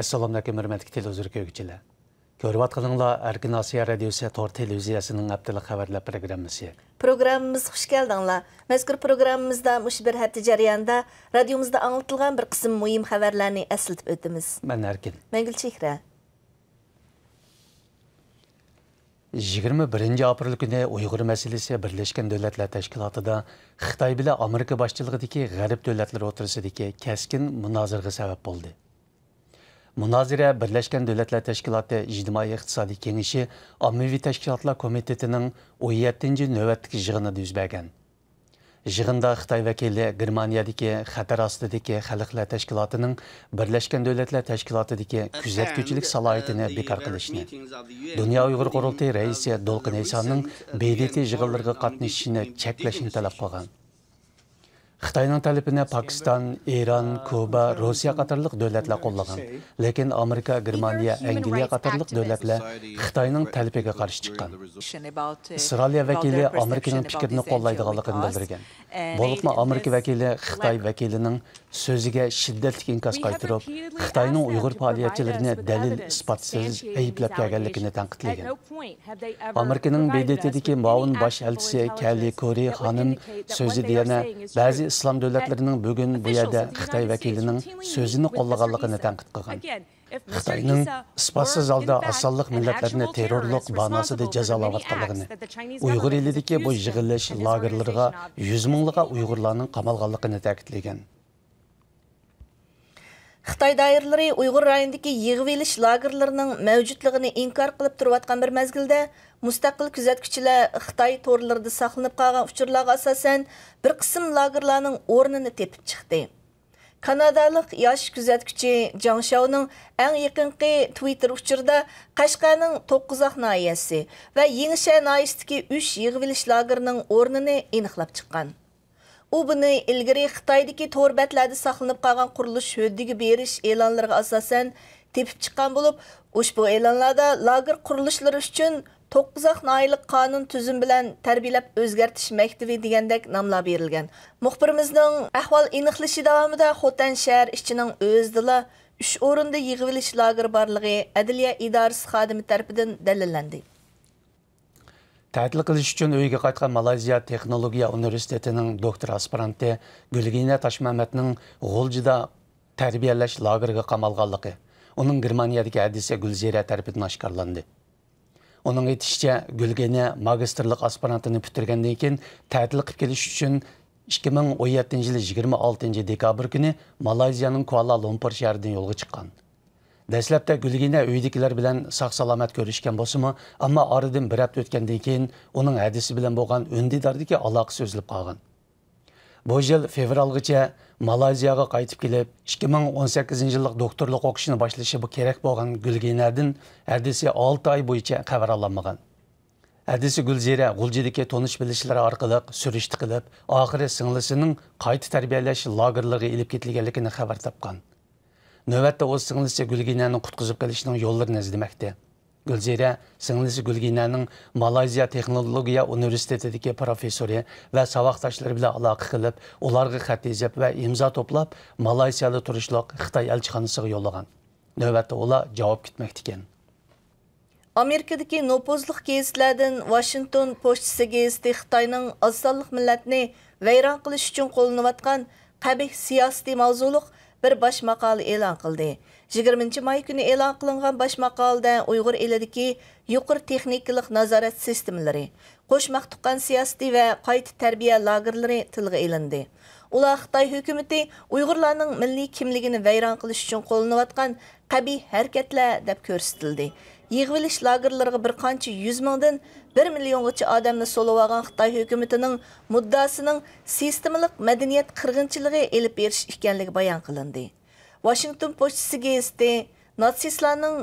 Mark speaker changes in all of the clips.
Speaker 1: Assalamu alaykum hörmətli televizor köygüçülər. Görüp atqanыңlar Erkin Asiya Radiosu Tor televiziyasının haftalik xəbərlər proqramısı.
Speaker 2: Programımız xoş gəldinglar. Məzkur proqramımızda muş bir həftə jarayonida radiomuzda anlatılğan bir qism mühim xəbərlərni əsiltib ötdümiz.
Speaker 1: Mən Erkin.
Speaker 2: Mən Gülçehra.
Speaker 1: 21 aprel günü Uyghur meselesi Birleşken Devletler Teşkilatı'da Xitay bilen Amerika başçılığındaki Garip devletler oturusundaki keskin münazırıga sebep oldu. Münazire Birleşken Devletler Teşkilatı İctimai İqtisadi Kengişi Ammavi Teşkilatlar Komitetinin 17. növbetlik yığınida yüz bergan. Yığında Xitay vekili Germaniyadaki xatar astidagi Xalqlar Teşkilatı'nın Birleşken Devletler Teşkilatı'daki küzetgüçülük salayetini bekar qilishni, Dünya Uyghur Qurultayı reisi Dolqin Eysa'nın BDT yığınlarına qatnashishini cheklashni talab qilgan. Xitayning talabini Pakistan, İran, Kuba, Rossiya qatorliq davlatlar qo'llagan. Lekin Amerika, Germaniya, Angliya qatorliq davlatlar Xitayning talabiga qarshi chiqqan. İsrail vakili Amerikaning fikrini qo'llaydiganligini bildirgan. Bo'libmi Amerika vakili Xitoy vakilining so'ziga shiddatli inkas qaytirib, Xitoyning Uyg'ur faoliyatchilarini dalil isbotsiz ayblab kelganligini tanqidlagan. Amerikaning BDT'dagi muavin bosh elchisi Kelly Kori xonim so'zida yana ba'zi islom davlatlarining bugun bu yerda Xitoy vakilining so'zini qo'llaganligini tanqid qilgan. Xitoyning isbotsiz holda asonliq millatlarni terrorlik banosida jazolayotganligini, Uyg'ur elidagi bu yig'ilish lagerlariga 100 minglagan Uyg'urlarning qamalganligini ta'kidlagan.
Speaker 2: Xitoy doiralari Uyg'ur rayonidagi yig'ilish lagerlarining mavjudligini inkor qilib turayotgan bir mezgilda mustaqil kuzatuvchilar Xitoy torlarida saqlanib qolgan uchurlarga asosan bir qism lagerlarning o'rnini tepib chiqdi. Kanadalik yosh kuzatuvchi Jang Shaoning eng yaqinqi Twitter uchurida Qashqarning 9 nahiyasi va Yengishar nahiyasidagi 3 yig'ilish lagerining o'rnini aniqlab chiqqan. U buni ilgari Xitoydagi torbatlarda saqlanib qolgan qurilish huddiga berish e'lonlariga asosan tepib chiqqan bo'lib, ushbu e'lonlarda lager qurilishlari uchun 9 nahiyalik qonun tuzum bilan tarbiyalab o'zgartish maktabi degandek nomlar berilgan. Muxbirimizning ahvol aniqlashi davomida Xotan shahar ishchining o'zida 3 o'rinda yig'ilish lager borligi Adliya idorasi xodimi tomonidan dalillandi.
Speaker 1: Ta'til qilish uchun uyga qaytgan Malayziya Texnologiya universitetining doktor aspiranti Gulgina Tashmamatning G'oljida tarbiyalash lageriga qamalganligi uning Germaniyadagi hadisi Gulzira tomonidan oshkorlandi. Onun aytishicha, Gulgina magistrlik aspirantini bitirgandan keyin ta'til qilib kelish uchun 2017 yil 26 dekabr kuni Malayziyaning Kuala Lumpur shahridan yo'lga chiqqan. Dastlabda Gulgina uydagilar bilan sog'-salomat ko'rishgan bo'lsa-mu, ammo oradan bir hafta o'tgandan keyin uning hadisi bilan bo'lgan undidardagi aloqasi uzilib qolgan. Bu yil fevralgacha Malayziyaga qaytib kelib, 2018 yillik doktorlik o'qishini boshlashi bu kerak bo'lgan Gulginadan hadisi 6 oy bo'yicha xabar olmagan. Hadisi Gulzira G'uljidagi tonish bilishlar orqali surishti qilib, oxiri singlisining qayta tarbiyalash lagerlariga ilib ketilganligini xabar topgan. Növbətdə o singlisi Gulgina'nın qutquzib qilishning yo'llarini izlamoqda. Gulzira singlisi Gulgina'nın Malayziya Texnologiya universitetidagi professori va saboqdoshlari bilan aloqa qilib, ularga xat yozib va imzo to'plab Malayziyada turishliq Xitoy elchixonasiga yo'llagan. Növbətdə ular javob kutmoqda ekan.
Speaker 2: Amerikadagi nopozliq gazetlardan Washington pochtasi gazeti Xitoyning osonliq millatni vayron qilish uchun qo'llanayotgan qabih siyosiy mavzuliq bir baş maqola e'lon qildi. 20 may kuni e'lon qilingan baş maqolada Uyg'ur elidagi yuqori texnikalik nazorat sistemalari, qo'shmaq tuqqan siyosiy va qayta tarbiya lagerlari tilga ilindi. Ular Xitoy hukumati Uyg'urlarning milliy kimligini vayron qilish uchun qo'llanayotgan qabih harakatlar deb ko'rsatildi. Yig'ilish lagerlariga bir qancha 100 mingdan 1 milliongacha odamni solib olgan Xitoy hukumatining muddasining sistemalik madaniyat qirg'inchiligi elib berish ekanligi bayon qilindi. Washington pochtasi gazeti natsistlarning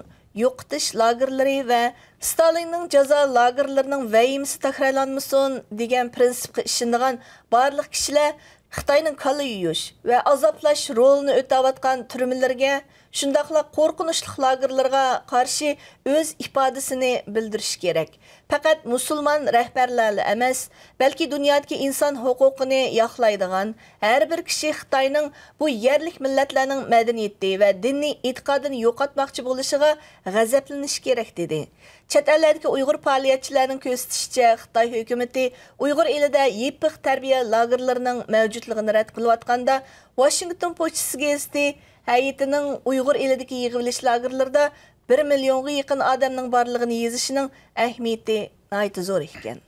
Speaker 2: yo'qotish lagerlari va Stalinning jazo lagerlarining vahimasi takrorlanmasin degan prinsipga ishongan barliq kishilar Xitoyning kalla yuyish va azoblash rolini o'tayotgan turmalarga shundaqla qo'rqinchli lagerlarga qarshi o'z ifodasini bildirish kerak. Faqat musulmon rahbarlar emas, balki dunyodagi inson huquqini yoqlaydigan har bir kishi Xitoyning bu yerlik millatlarning madaniyati va diniy e'tiqodini yo'qotmoqchi bo'lishiga g'azablanish kerak dedi. Chet eldagi Uyg'ur faoliyatchilarining ko'rsatishicha, Xitoy hukumatı Uyg'ur elida yepiq tarbiya lagerlarining mavjudligini rad qilayotganda, Washington Post gazeti hayitining Uyg'ur elidagi yig'ilish lagerlarida 1 millionga yaqin odamning borligini yozishining ahamiyati nihoyat zo'r ekan.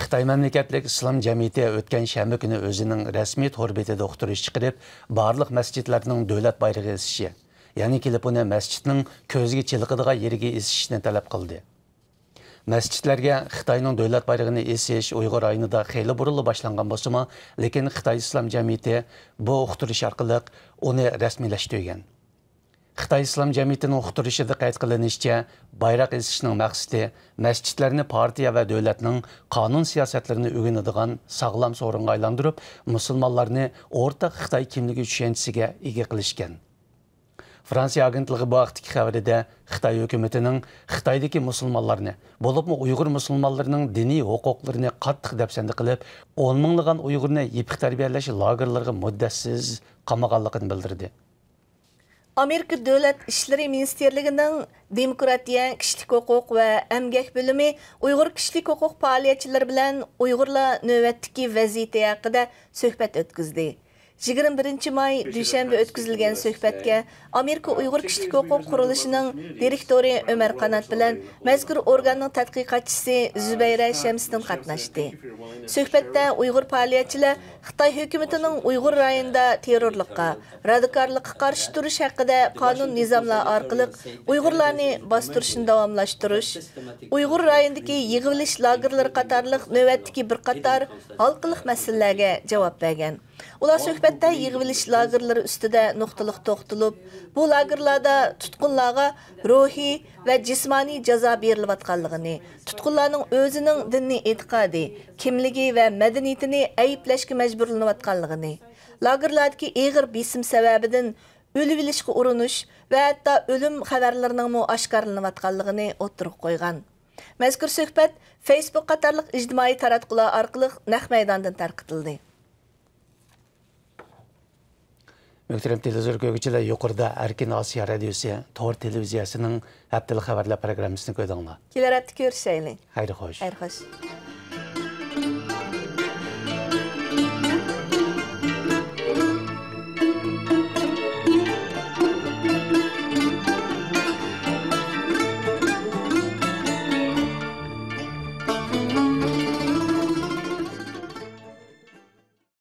Speaker 1: Xitoy mamlakatlik islom jamiyati o'tgan shanba kuni o'zining rasmiy to'rbetida uqtirish chiqarib, barliq masjidlarning davlat bayrog'i esishi, ya'ni kelib uni masjidning ko'zga chiliqadigan yeriga esishni talab qildi. Masjidlarga Xitoyning davlat bayrog'ini esish Uyg'ur oyinida xeyli burunli boshlangan bo'lsa-mu, lekin Xitoy islom jamiyati bu uqtirish orqali uni rasmiylashtirgan. Xitoy islom jamiyatining uqtirishida qayd qilinishicha, bayroq esishning maqsadi masjidlarni partiya va davlatning qonun siyosatlarini o'rganadigan sog'lom so'ringa aylantirib, musulmonlarni o'rtaq Xitoy kimligi tushunchasiga ega qilishgan. Fransiya agentligi bu vaqtdagi xabarida Xitoy hukumatining Xitoydagi musulmonlarni, bo'libmi Uyg'ur musulmonlarining diniy huquqlarini qattiq dafsanda qilib, 10 minglagan Uyg'urni yepiq tarbiyalash lagerlariga muddatsiz qamaganligini bildirdi.
Speaker 2: Amerika Davlat İşleri Ministerligining Demokratiya, Kishilik huquq va emgak bo'limi Uyg'ur kishilik huquq faoliyatchilari bilan Uyg'urlar navbatdagi vaziyati haqida suhbat o'tkazdi. 21 may dushanba o'tkazilgan suhbatga Amerika Uyg'ur kishilik huquq qurilishining direktori Ömer Qanat bilan mazkur organning tadqiqotchisi Zubayra Shamsdin qatnashdi. Suhbatda Uyg'ur faoliyatchilar Xitoy hukumatining Uyg'ur rayonida terrorlikqa, radikallikqa qarshi turish haqida qonun nizomlar orqali Uyg'urlarni bostirishni davomlashtirish, Uyg'ur rayonidagi yig'ilish lagerlari qatorliq navbatdagi bir qator halqiliq masalalarga javob bergan. Ular suhbatda yig'ilish lagerlari ustida nuqtaliq to'xtalib, bu lagerlarda tutqunlarga ruhiy va jismoniy jazo berilayotganligini, tutqunlarning o'zining diniy e'tiqodi, kimligi va madaniyatini ayblashga majburlanayotganligini, lagerlardagi og'ir besim sababidan o'lib olishga urinish va hatto o'lim xabarlarining oshkorlanayotganligini o'tirib qo'ygan. Mazkur suhbat Facebook qatorliq ijtimoiy taratqular orqali naq maydondan tarqatildi.
Speaker 1: Muhtaram televizor ko'ruvchilar, yuqorida Erkin Osiyo radiosi Tor televiziyasining haftalik xabarlar programmasini ko'rdinglar.
Speaker 2: Kelar hafta ko'rishaylik.
Speaker 1: Xayr xo'sh.
Speaker 2: Xayr xo'sh.